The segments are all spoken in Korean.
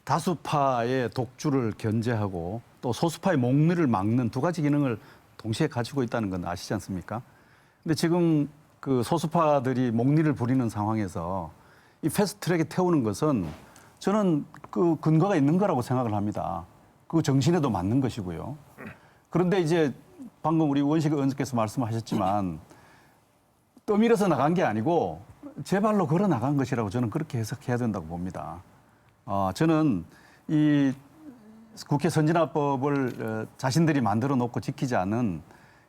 다수파의 독주를 견제하고 또 소수파의 목리를 막는 두 가지 기능을 동시에 가지고 있다는 건 아시지 않습니까? 근데 지금 그 소수파들이 목리를 부리는 상황에서 이 패스트트랙에 태우는 것은 저는 그 근거가 있는 거라고 생각을 합니다. 그 정신에도 맞는 것이고요. 그런데 이제 방금 우리 원식 의원께서 말씀하셨지만 떠밀어서 나간 게 아니고 제 발로 걸어 나간 것이라고 저는 그렇게 해석해야 된다고 봅니다. 저는 이 국회 선진화법을 자신들이 만들어 놓고 지키지 않은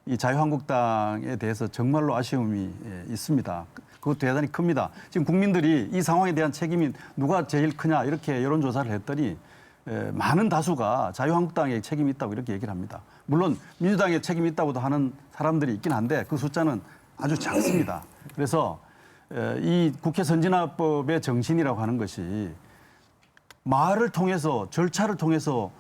이 자유한국당에 대해서 정말로 아쉬움이 있습니다. 그것도 대단히 큽니다. 지금 국민들이 이 상황에 대한 책임이 누가 제일 크냐 이렇게 여론조사를 했더니 많은 다수가 자유한국당에 책임이 있다고 이렇게 얘기를 합니다. 물론 민주당에 책임이 있다고도 하는 사람들이 있긴 한데 그 숫자는 아주 작습니다. 그래서 이 국회 선진화법의 정신이라고 하는 것이 말을 통해서 절차를 통해서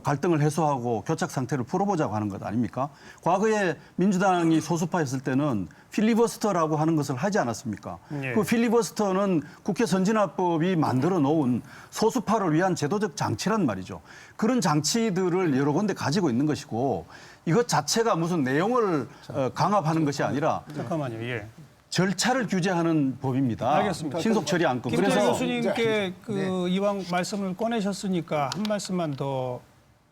갈등을 해소하고 교착 상태를 풀어보자고 하는 것 아닙니까? 과거에 민주당이 소수파였을 때는 필리버스터라고 하는 것을 하지 않았습니까? 예. 그 필리버스터는 국회 선진화법이 만들어 놓은 소수파를 위한 제도적 장치란 말이죠. 그런 장치들을 여러 군데 가지고 있는 것이고 이것 자체가 무슨 내용을 강압하는 것이 아니라 잠깐만요. 예. 절차를 규제하는 법입니다. 알겠습니다. 신속 처리안법. 김태희 그래서 교수님께 이왕 말씀을 꺼내셨으니까 한 말씀만 더.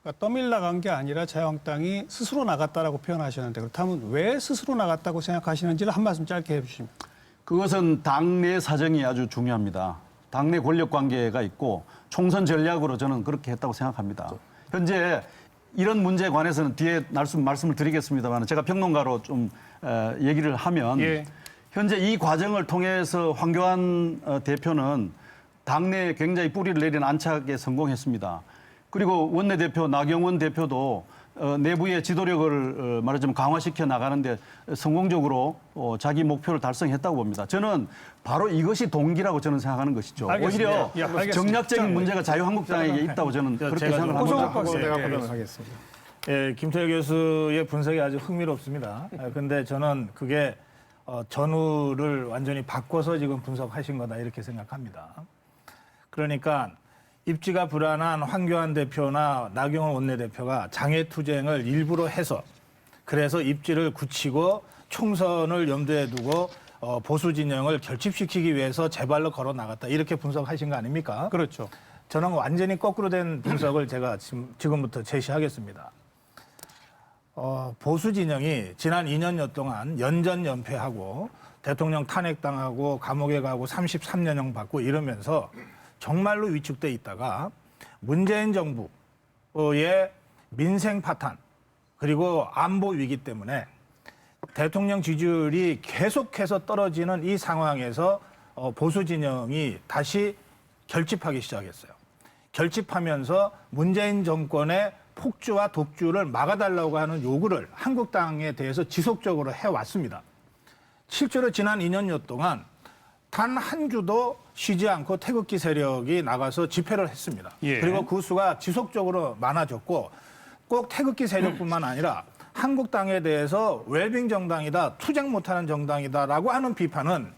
그러니까 떠밀 나간 게 아니라 자유한국당이 스스로 나갔다라고 표현하셨는데 그렇다면 왜 스스로 나갔다고 생각하시는지를 한 말씀 짧게 해주시면. 그것은 당내 사정이 아주 중요합니다. 당내 권력 관계가 있고 총선 전략으로 저는 그렇게 했다고 생각합니다. 현재 이런 문제에 관해서는 뒤에 말씀을 드리겠습니다만 제가 평론가로 좀 얘기를 하면 예. 현재 이 과정을 통해서 황교안 대표는 당내에 굉장히 뿌리를 내리는 안착에 성공했습니다. 그리고 원내대표 나경원 대표도 내부의 지도력을 말하자면 강화시켜 나가는데 성공적으로 자기 목표를 달성했다고 봅니다. 저는 바로 이것이 동기라고 저는 생각하는 것이죠. 알겠습니다. 오히려 예, 알겠습니다. 정략적인 문제가 자유한국당에게 있다고 저는 그렇게 생각을 합니다. 하겠습니다. 예, 김태희 교수의 분석이 아주 흥미롭습니다. 그런데 저는 그게 전후를 완전히 바꿔서 지금 분석하신 거다 이렇게 생각합니다. 그러니까 입지가 불안한 황교안 대표나 나경원 원내대표가 장외투쟁을 일부러 해서 그래서 입지를 굳히고 총선을 염두에 두고 보수 진영을 결집시키기 위해서 제발로 걸어 나갔다 이렇게 분석하신 거 아닙니까? 그렇죠. 저는 완전히 거꾸로 된 분석을 제가 지금부터 제시하겠습니다. 보수 진영이 지난 2년여 동안 연전연패하고 대통령 탄핵당하고 감옥에 가고 33년형 받고 이러면서 정말로 위축돼 있다가 문재인 정부의 민생 파탄 그리고 안보 위기 때문에 대통령 지지율이 계속해서 떨어지는 이 상황에서 보수 진영이 다시 결집하기 시작했어요. 결집하면서 문재인 정권의 폭주와 독주를 막아달라고 하는 요구를 한국당에 대해서 지속적으로 해왔습니다. 실제로 지난 2년여 동안 단 한 주도 쉬지 않고 태극기 세력이 나가서 집회를 했습니다. 예. 그리고 그 수가 지속적으로 많아졌고 꼭 태극기 세력뿐만 아니라 한국당에 대해서 웰빙 정당이다, 투쟁 못하는 정당이다라고 하는 비판은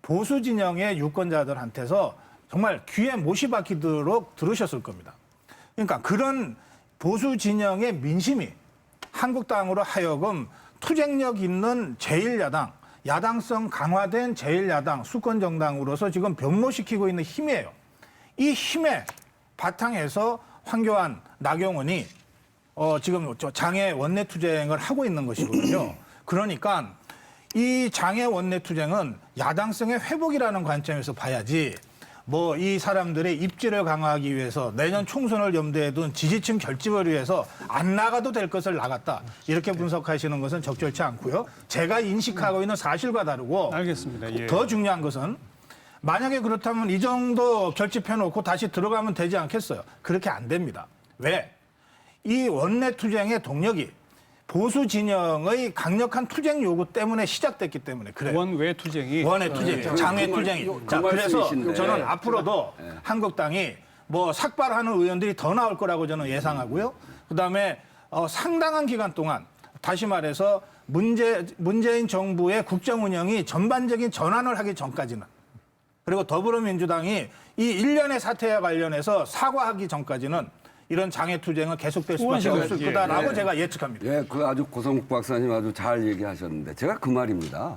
보수 진영의 유권자들한테서 정말 귀에 못이 박히도록 들으셨을 겁니다. 그러니까 그런 보수 진영의 민심이 한국당으로 하여금 투쟁력 있는 제1야당, 야당성 강화된 제1야당 수권정당으로서 지금 변모시키고 있는 힘이에요. 이 힘의 바탕에서 황교안, 나경원이 지금 장애 원내투쟁을 하고 있는 것이거든요. 그러니까 이 장애 원내투쟁은 야당성의 회복이라는 관점에서 봐야지 뭐 이 사람들의 입지를 강화하기 위해서 내년 총선을 염두에 둔 지지층 결집을 위해서 안 나가도 될 것을 나갔다. 이렇게 분석하시는 것은 적절치 않고요. 제가 인식하고 있는 사실과 다르고 알겠습니다. 예. 더 중요한 것은 만약에 그렇다면 이 정도 결집해놓고 다시 들어가면 되지 않겠어요? 그렇게 안 됩니다. 왜? 이 원내투쟁의 동력이 보수 진영의 강력한 투쟁 요구 때문에 시작됐기 때문에 그래요. 원외 투쟁이 원외 투쟁, 장외 투쟁이. 자, 그래서 저는 앞으로도 한국당이 뭐 삭발하는 의원들이 더 나올 거라고 저는 예상하고요. 그다음에 상당한 기간 동안 다시 말해서 문재인 정부의 국정 운영이 전반적인 전환을 하기 전까지는 그리고 더불어민주당이 이 일련의 사태와 관련해서 사과하기 전까지는 이런 장애 투쟁은 계속될 수밖에 없을 거다라고 제가 예측합니다. 예, 그 아주 고성국 박사님 아주 잘 얘기하셨는데 제가 그 말입니다.